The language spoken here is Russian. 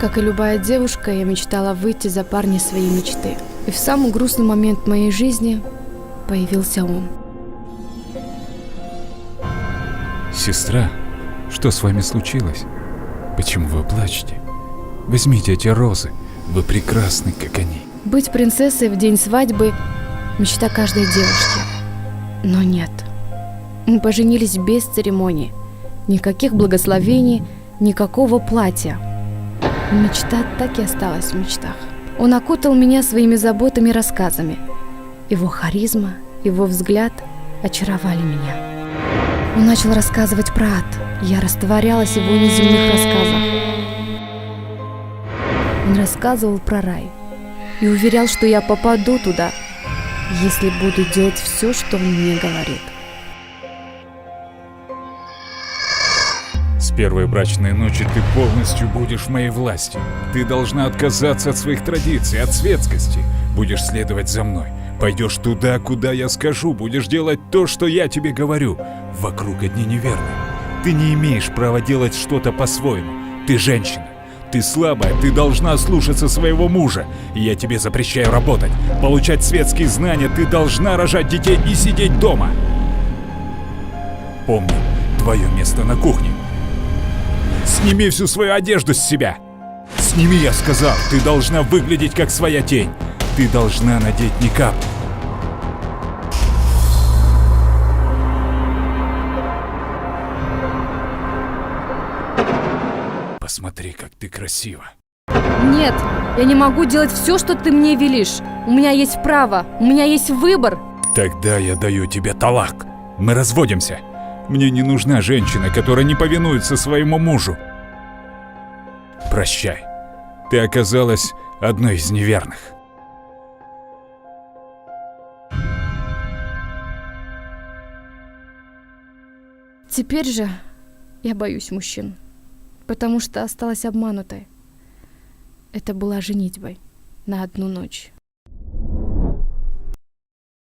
Как и любая девушка, я мечтала выйти за парня своей мечты. И в самый грустный момент моей жизни появился он. Сестра, что с вами случилось? Почему вы плачете? Возьмите эти розы, вы прекрасны, как они. Быть принцессой в день свадьбы – мечта каждой девушки. Но нет. Мы поженились без церемонии. Никаких благословений, никакого платья. Мечта так и осталась в мечтах. Он окутал меня своими заботами и рассказами. Его харизма, его взгляд очаровали меня. Он начал рассказывать про ад. Я растворялась в его неземных рассказах. Он рассказывал про рай и уверял, что я попаду туда, если буду делать все, что он мне говорит. С первой брачной ночи ты полностью будешь в моей власти. Ты должна отказаться от своих традиций, от светскости. Будешь следовать за мной. Пойдешь туда, куда я скажу. Будешь делать то, что я тебе говорю. Вокруг одни неверные. Ты не имеешь права делать что-то по-своему. Ты женщина. Ты слабая, ты должна слушаться своего мужа. И я тебе запрещаю работать, получать светские знания. Ты должна рожать детей и сидеть дома. Помни, твое место на кухне. Сними всю свою одежду с себя. Сними, я сказал. Ты должна выглядеть как своя тень. Ты должна надеть никап. Посмотри, как ты красива. Нет, я не могу делать все, что ты мне велишь. У меня есть право, у меня есть выбор. Тогда я даю тебе талак. Мы разводимся. Мне не нужна женщина, которая не повинуется своему мужу. Прощай. Ты оказалась одной из неверных. Теперь же я боюсь мужчин, потому что осталась обманутой. Это была женитьбой на одну ночь.